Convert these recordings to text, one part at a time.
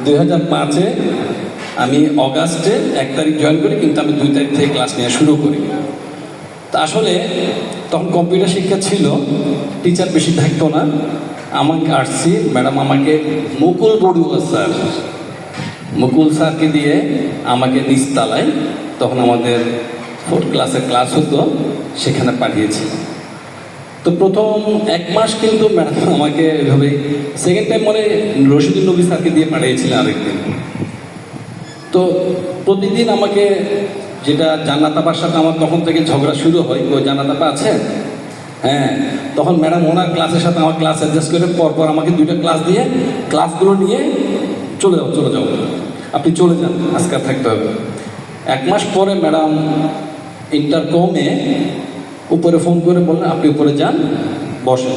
2005-এ আমি অগাস্টে 1 তারিখ জয়েন করি, কিন্তু আমি 2 তারিখ থেকে ক্লাস নেওয়া শুরু করি। তা আসলে তখন কম্পিউটার শিক্ষা ছিল, টিচার বেশি থাকতো না। আমাকে আসছি, ম্যাডাম আমাকে মুকুল বড়ুয়া স্যার, মুকুল স্যারকে দিয়ে আমাকে নিচতলায়, তখন আমাদের 4th ক্লাসের ক্লাস হতো, সেখানে পাঠিয়েছিল। তো প্রথম 1 মাস কিন্তু ম্যাডাম আমাকে এভাবে, সেকেন্ড টাইম মনে রশিদুল নবী স্যারকে দিয়ে পাঠিয়েছিলেন আরেকদিন। তো প্রতিদিন আমাকে, যেটা জান্নাত আপার সাথে আমার তখন থেকে ঝগড়া শুরু হয়, ওই জান্নাত আপা আছে, হ্যাঁ, তখন ম্যাডাম ওনার ক্লাসের সাথে আমার ক্লাস অ্যাডজাস্ট করে পরপর আমাকে 2টা ক্লাস দিয়ে, ক্লাসগুলো নিয়ে চলে যাও আপনি চলে যান, আজকে আর থাকতে হবে। 1 মাস পরে ম্যাডাম ইন্টারকমে উপরে ফোন করে বললেন, আপনি উপরে যান, বসেন।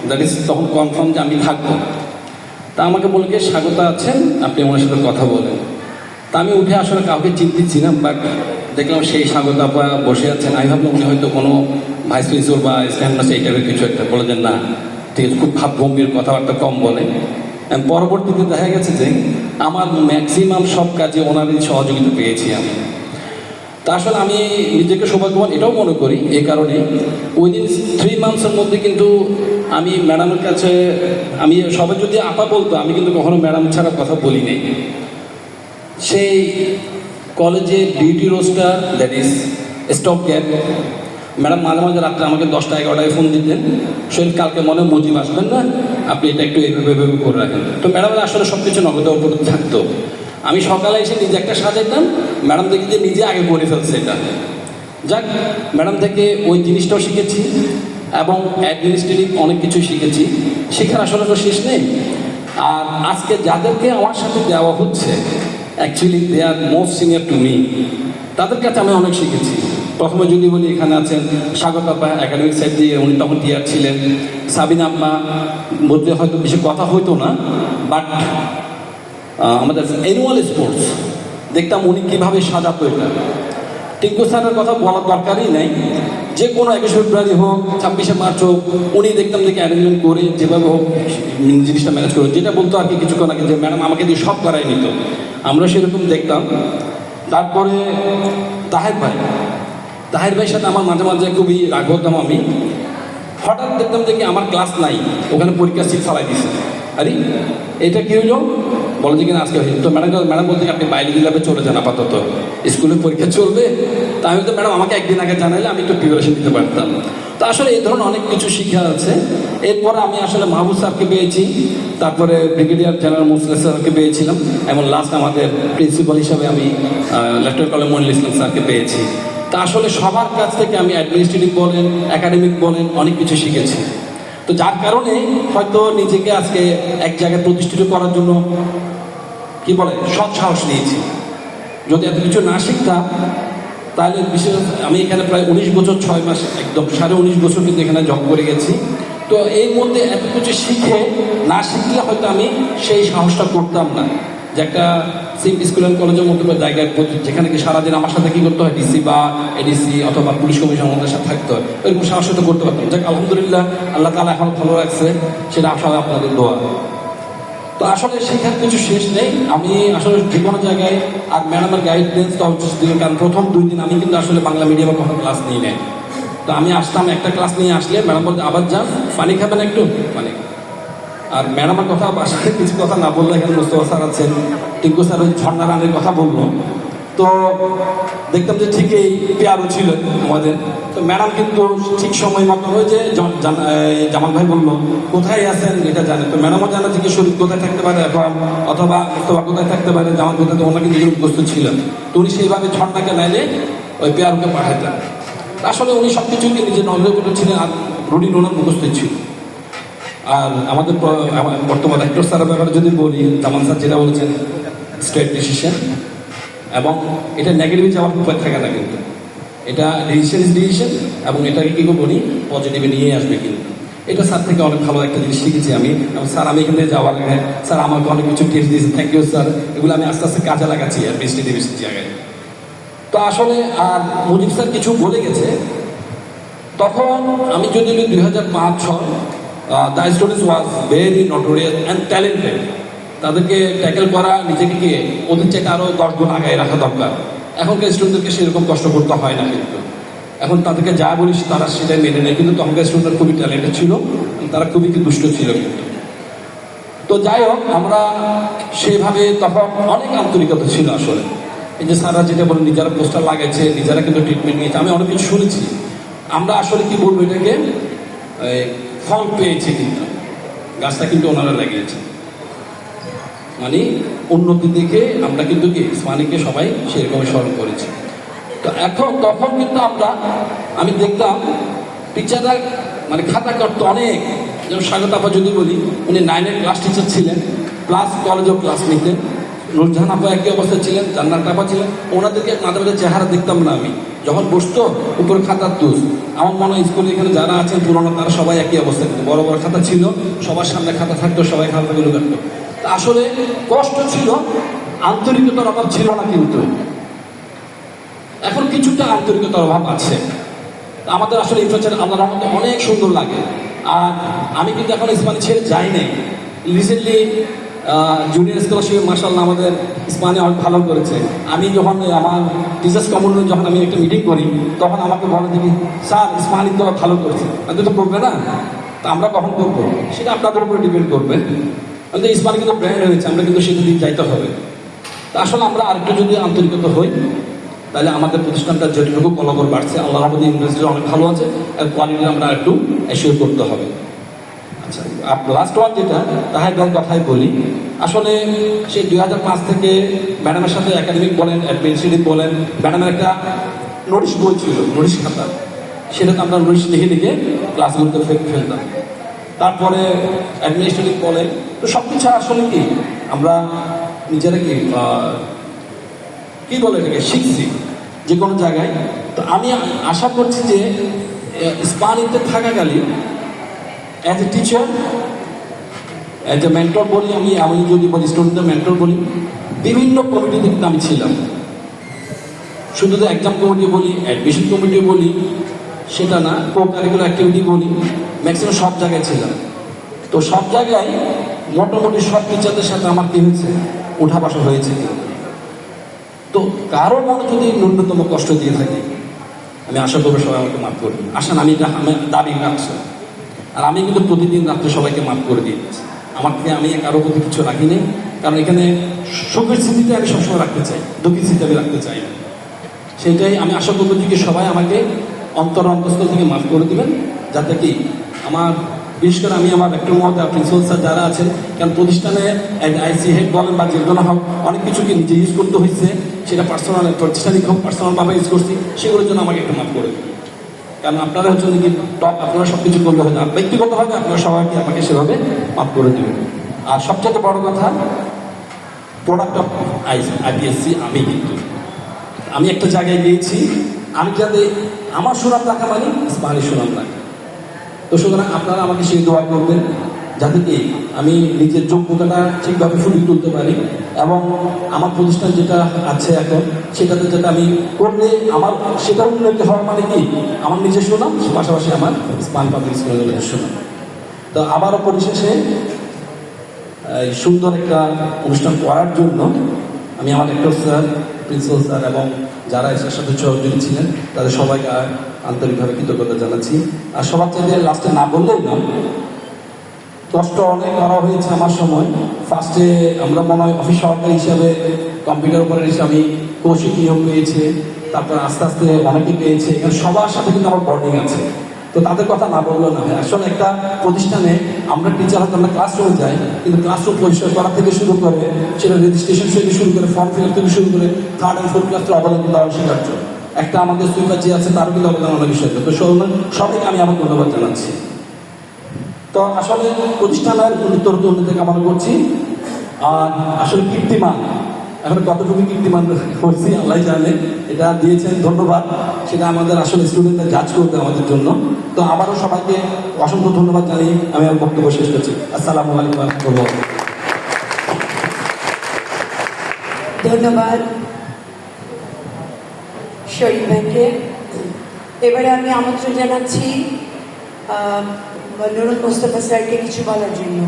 দ্যাট ইজ তখন কনফার্ম যে আমি থাকবো। তা আমাকে বলে গিয়ে, স্বাগত আছেন, আপনি আমার সাথে কথা বলেন। তা আমি উঠে আসলে কাউকে চিনতেছি না, বাট দেখলাম সেই স্বাগত আপা বসে আছেন। আমি ভাবলাম উনি হয়তো কোনো ভাইস প্রিন্সিপাল বা স্ট্যান্ড মাস্টার এই টাইপের কিছু একটা। বলে যে না, ঠিক আছে, খুব ভাব গম্ভীর, কথাবার্তা কম বলে। পরবর্তীতে দেখা গেছে যে আমার ম্যাক্সিমাম সব কাজে ওনারই সহযোগিতা পেয়েছি আমি। তা আসলে আমি নিজেকে সৌভাগ্যবান এটাও মনে করি, এই কারণে উইদিন 3 মান্থসের মধ্যে কিন্তু আমি ম্যাডামের কাছে, আমি সবাই যদি আপা বলতো, আমি কিন্তু কখনো ম্যাডাম ছাড়া কথা বলি নাই। সেই কলেজে duty roster, that is stop gap, madam মাঝে মাঝে রাত্রে আমাকে 10টা 11টায় ফোন দিতেন, শরীর কালকে মনে মুজিব আসবেন না, আপনি এটা একটু এভাবে করে রাখেন। তো ম্যাডামের আসলে সব কিছু নগদের উপর থাকতো। আমি সকালে এসে নিজে একটা সাজাইতাম, ম্যাডাম দেখি যে নিজে আগে করে ফেলছে এটা। যাক, ম্যাডাম থেকে ওই জিনিসটাও শিখেছি এবং অ্যাডমিনিস্ট্রেটিভ অনেক কিছু শিখেছি। শেখার আসলে তো শেষ নেই। আর আজকে যাদেরকে আমার সাথে দেওয়া হচ্ছে, actually they are most senior to me. তাদের কাছে আমি অনেক শিখেছি। প্রথমে যদি বলি, এখানে আছেন স্বাগত আপা, একাডেমিক সাইড দিয়ে উনি তখন টিআর ছিলেন। সাবিনা আম্মা, মধ্যে হয়তো বেশি কথা হইতো না, বাট আমাদের অ্যানুয়াল স্পোর্টস দেখতাম উনি কীভাবে সাজাতো এটা। টিঙ্কু স্যারের কথা বলার দরকারই নাই, যে কোনো 21 ফেব্রুয়ারি হোক, 26শে মার্চ হোক, উনি দেখতাম দেখে অ্যারেঞ্জমেন্ট করে যেভাবে হোক জিনিসটা ম্যানেজ করে। যেটা বলতো আর কি কিছুক্ষণ আগে, যে ম্যাডাম আমাকে দিয়ে সব করাই নিত, আমরা সেরকম দেখতাম। তারপরে তাহের ভাইয়ের সাথে আমার মাঝে মাঝে খুবই রাগ হতাম আমি। হঠাৎ দেখতাম যে কি আমার ক্লাস নাই, ওখানে পরীক্ষার সিট ফালাই দিছে। আরে এটা কি হইলো, বলে যে কিনা আজকে হয়েছে। তো ম্যাডাম বলতে আপনি বায়োলজি ল্যাবে চলে যান, আপাতত স্কুলে পরীক্ষা চলবে। তা আমি তো ম্যাডাম আমাকে একদিন আগে জানাইলে আমি একটু প্রিপারেশন দিতে পারতাম। তো আসলে এই ধরনের অনেক কিছু শিক্ষা আছে। এরপরে আমি আসলে মাহবুব স্যারকে পেয়েছি, তারপরে ব্রিগেডিয়ার জেনারেল মুসলিম স্যারকে পেয়েছিলাম, এবং লাস্ট আমাদের প্রিন্সিপাল হিসাবে আমি লেফটেন্যান্ট কর্নেল মনিরুল ইসলাম স্যারকে পেয়েছি। তা আসলে সবার কাছ থেকে আমি অ্যাডমিনিস্ট্রেটিভ বলেন, একাডেমিক বলেন, অনেক কিছু শিখেছি। তো যার কারণে হয়তো নিজেকে আজকে এক জায়গায় প্রতিষ্ঠিত করার জন্য কি বলে সৎ সাহস নিয়েছি। যদি এত কিছু না শিখতাম, তাহলে বিশেষ আমি এখানে প্রায় 19 বছর 6 মাস, একদম 19.5 বছর কিন্তু এখানে জব করে গেছি। তো এর মধ্যে এত কিছু শিখে না শিখলে হয়তো আমি সেই সাহসটা করতাম না, যে একটা স্কুল অ্যান্ড কলেজের মতো জায়গায় যেখানে কি সারাদিন আমার সাথে কি করতে হয়, ডিসি বা এডিসি অথবা পুলিশ কমিশন আমাদের সাথে থাকতে হয়, এরকম সাহস তো করতে পারতাম। যাক, আলহামদুলিল্লাহ, আল্লাহ তাআলা এখন ভালো রাখছে, সেটা আসলে আপনাদের দোয়া। তো আসলে শেখার কিছু শেষ নেই। আমি আসলে যে কোনো জায়গায়, আর ম্যাডামের গাইডেন্স তো অবশ্যই দিল, কারণ প্রথম 2 দিন আমি কিন্তু আসলে বাংলা মিডিয়ামে কখনো ক্লাস নিই নাই। তো আমি আসতাম, একটা ক্লাস নিয়ে আসলে ম্যাডাম বলতে, আবার যান, পানি খাবেন একটু, পানি। আর ম্যাডামের কথা বাসায় কিছু কথা না বললো, এখানে মোস্তফা স্যার আছেন, টিঙ্কু স্যার ওই ঝর্ণা রানের কথা বললো, তো দেখতাম যে ঠিকই পেয়ারও ছিল আমাদের। তো ম্যাডাম কিন্তু ঠিক সময় মতো ওই যে জামাল ভাই বললো কোথায় আছেন এটা জানে। তো ম্যাডামও জানে যে কি শরীর কোথায় থাকতে পারে এখন, অথবা মোস্তফা কোথায় থাকতে পারে, জামাল কোথায়, তো ওনাকে নিজের উপস্থিত ছিলেন। তো উনি সেইভাবে ঝর্ণাকে নাইলে ওই পেয়ারকে পাঠাতেন। আসলে উনি সব কিছুকে নিজের নজরে করেছিলেন, আর রুটিন ওনার মুখস্থ ছিল। আর আমাদের বর্তমান রেক্টর স্যারের ব্যাপারে যদি বলি, জামান স্যার যেটা বলেছেন, স্ট্রেট ডিসিশন, এবং এটা নেগেটিভে যাওয়ার উপায় থাকে না, কিন্তু এটা ডিসিশন ইজ ডিসিশন, এবং এটাকে কী করবো নি পজিটিভে নিয়ে আসবে। কিন্তু এটা স্যার থেকে অনেক ভালো একটা জিনিস শিখেছি আমি। এবং স্যার, আমি এখান থেকে যাওয়ার আগে স্যার আমাকে অনেক কিছু টিপস দিয়েছে, থ্যাংক ইউ স্যার। এগুলো আমি আস্তে আস্তে কাজে লাগাচ্ছি আর অ্যাডমিনিস্ট্রেটিভ জায়গায়। তো আসলে আর মুজিব স্যার কিছু বলে গেছে, তখন আমি যদি 2005-06, the students was very notorious and talented. তাদেরকে ট্যাকেল করা নিজেকে গিয়ে ওদের থেকে আরও 10 গুণ আগায় রাখা দরকার। এখনকার স্টুডেন্টদেরকে সেরকম কষ্ট করতে হয় না, কিন্তু এখন তাদেরকে যা বলিস তারা সেটাই মেনে নেয়। কিন্তু তখনকার স্টুডেন্ট খুবই ট্যালেন্টেড ছিল, তারা খুবই দুষ্ট ছিল কিন্তু। তো যাই হোক, আমরা সেভাবে তখন অনেক আন্তরিকতা ছিল আসলে। এই যে স্যাররা যেটা বলে নিজেরা পোস্টার লাগাইছে, নিজেরা কিন্তু ট্রিটমেন্ট নিয়েছে, আমি অনেক কিছু শুনেছি। আমরা আসলে কি বলবো এটাকে, ফল পেয়েছি, কিন্তু গাছটা কিন্তু ওনারা লাগিয়েছে। মানে উন্নতির দিকে আমরা কিন্তু কি ইসমানীকে সবাই সেরকমই স্মরণ করেছি। তো এখন তখন কিন্তু আমি দেখতাম টিচাররা মানে খাতা করতো অনেক। যেমন স্বাগত আপা যদি বলি, উনি 9-এর ক্লাস টিচার ছিলেন, প্লাস কলেজেও ক্লাস নিতেন। নুরজাহান আপা একই অবস্থায় ছিলেন, জান্নাত আপা ছিলেন। ওনাদেরকে মাঝে মাঝে চেহারা দেখতাম না আমি, যখন বসতো উপরে খাতার তুষ। আমার মনে হয় স্কুলে এখানে যারা আছেন পুরোনো তারা সবাই একই অবস্থা, কিন্তু বড় বড় খাতা ছিল, সবার সামনে খাতা থাকতো, সবাই খাতাগুলো কাটতো। আসলে কষ্ট ছিল, আন্তরিকতার অভাব ছিল না, কিন্তু এখন কিছুটা আন্তরিকতার অভাব আছে। আমাদের আসলে ইনফ্রাস্ট্রাকচার আল্লাহর রহমতে অনেক সুন্দর লাগে। আর আমি কিন্তু এখন ইসমানী ছেড়ে যাই নাই। রিসেন্টলি জুনিয়র স্কলারশিপে মাশাআল্লাহ আমাদের ইসমানী অনেক ভালো করেছে। আমি যখন আমার টিচার্স কমিউনিটি যখন আমি একটা মিটিং করি, তখন আমাকে বলে দেখি স্যার ইসমানী তো ভালো করেছে, আপনি তো করবে না, তা আমরা কখন করবো সেটা আপনাদের উপরে ডিপেন্ড করবে। আমাদের ইসমানী কিন্তু ব্র্যান্ড হয়েছে, আমরা কিন্তু সেটা দিকে যাইতে হবে। তা আসলে আমরা আরেকটু যদি আন্তরিকতা হই, তাহলে আমাদের প্রতিষ্ঠানটা যেটুকু কলাবর বাড়ছে, আল্লাহ রহমতে ইউনিভার্সিটি অনেক ভালো আছে, আর কোয়ালিটি আমরা একটু অ্যাসিওর করতে হবে। আচ্ছা, লাস্ট ওয়ান যেটা তাহের কথাই বলি, আসলে সেই 2005 থেকে ম্যাডামের সাথে একাডেমিক বলেন, অ্যাডমিনিস্ট্রেটিভ বলেন, ম্যাডামের একটা নোটিশ বই ছিল, নোটিশ খাতা, সেটাতে আমরা নোটিশ লিখে লিখে ক্লাসগুলোতে ফেলতাম। তারপরে অ্যাডমিনিস্ট্রেটিভ বলেন, তো সব কিছু আসলে কি আমরা নিজেরা কি বলে এটাকে শিখছি যে কোনো জায়গায়। তো আমি আশা করছি যে ইসমানীতে থাকাকালীন as a teacher, as a mentor বলি, আমি যদি বলি স্টুডেন্টদের মেন্টর বলি, বিভিন্ন কমিটিতে কিন্তু আমি ছিলাম। শুধু তো এক্সাম কমিটি বলি, অ্যাডমিশন কমিটি বলি সেটা না, কো কারিকুলার অ্যাক্টিভিটি বলি, ম্যাক্সিমাম সব জায়গায় ছিলাম। তো সব জায়গায় মোটামুটি সব টিচারদের সাথে আমার কি হয়েছে, উঠা বসা হয়েছে। তো কারো মনে যদি ন্যূনতম কষ্ট দিয়ে থাকি, আমি আশা করবো সবাই আমাকে মাফ করবে। আসেন, আমি দাবি রাখছি, আর আমি কিন্তু প্রতিদিন রাত্রে সবাইকে মাফ করে দিয়েছি। আমি কারো প্রতি কিছু রাখি নেই, কারণ এখানে সুখের স্মৃতিতে আমি সবসময় রাখতে চাই, দুঃখের স্মৃতি আমি রাখতে চাই না। সেইটাই আমি আশা করবো যে সবাই আমাকে অন্তঃস্থল থেকে মাফ করে দিবেন, যাতে কি আমার বিশেষ করে আমি আমার একটা মহোদয় প্রিন্সিপাল স্যার যারা আছেন, কারণ প্রতিষ্ঠানে আইসি হেড বলেন বা যে কোনো হোক, অনেক কিছুকে নিজে ইউজ করতে হয়েছে, সেটা পার্সোনাল প্রতিষ্ঠানিক হোক, পার্সোনালভাবে ইউজ করছি, সেগুলোর জন্য আমাকে একটু মাফ করে দিন। কারণ আপনারা হচ্ছেন কি টপ, আপনারা সব কিছু করলে হয় না, ব্যক্তিগতভাবে আপনারা সবাইকে আমাকে সেভাবে মাফ করে দেবেন। আর সবচেয়ে বড় কথা, প্রোডাক্ট অফ আইপিএসসি আমি একটা জায়গায় গিয়েছি, আমি যাতে আমার সুনাম রাখা মানে ইসমানী সুনাম রাখা। তো সুতরাং আপনারা আমাকে সেই দোয়া করবেন, যাতে কি আমি নিজের যোগ্যতাটা ঠিকভাবে ফুটিয়ে তুলতে পারি, এবং আমার প্রতিষ্ঠান যেটা আছে এখন সেটাতে যাতে আমি করলে আমার সেটা উন্নতি হওয়ার মানে কি আমার নিজের সুনাম, পাশাপাশি আমার ইসমানী পাবলিক স্কুলের সুনাম। তো আবারও পরিশেষে সুন্দর একটা অনুষ্ঠান করার জন্য আমি আমার লেক্টর স্যার, প্রিন্সিপাল স্যার এবং যারা এর সাথে সহযোগী ছিলেন তাদের সবাইকে আন্তরিকভাবে কৃতজ্ঞতা জানাচ্ছি। আর সবার চাইতে লাস্টে না বললেই না, কষ্ট অনেক করা হয়েছে আমার সময়। ফার্স্টে আমরা মনে হয় অফিস সহকারী হিসাবে কম্পিউটার অপারেটর হিসেবে আমি কৌশিক নিয়োগ পেয়েছি, তারপর আস্তে আস্তে অনেকে পেয়েছে। এখানে সবার সাথে কিন্তু আমার বন্ডিং আছে, তো তাদের কথা না বললেও না হয়। আসলে একটা প্রতিষ্ঠানে আমরা টিচার হয়তো আমরা ক্লাসরুমে যাই, কিন্তু ক্লাসরুম পরিষ্কার করা থেকে শুরু করে, সেটা রেজিস্ট্রেশন থেকে শুরু করে, ফর্ম ফিল আপ থেকে শুরু করে, 3rd and 4th ক্লাসের অবদান কিন্তু অস্বীকার্য। একটা আমাদের সুইপার যে আছে তারও কিন্তু অবদান অনেক বিষয়। তো সবাইকে আমি আমার ধন্যবাদ জানাচ্ছি। তো আসলে প্রতিষ্ঠানের উন্নতি কামনা করছি। আর আসলে কীর্তিমান এখন কতটুকু কীর্তিমান করছি আল্লাহ জানে, এটা দিয়েছেন ধন্যবাদ, সেটা আমাদের আসলে স্টুডেন্টদের জাজ করতে আমাদের জন্য। তো আবারও সবাইকে অসংখ্য ধন্যবাদ জানিয়ে আমি আমার বক্তব্য শেষ করছি। আসসালামু আলাইকুম ওয়া রাহমাতুল্লাহ। ধন্যবাদ শরীফ ভাইকে। এবারে আমি আমন্ত্রণ জানাচ্ছি নুরুল মোস্তফা স্যারকে কিছু বলার জন্য।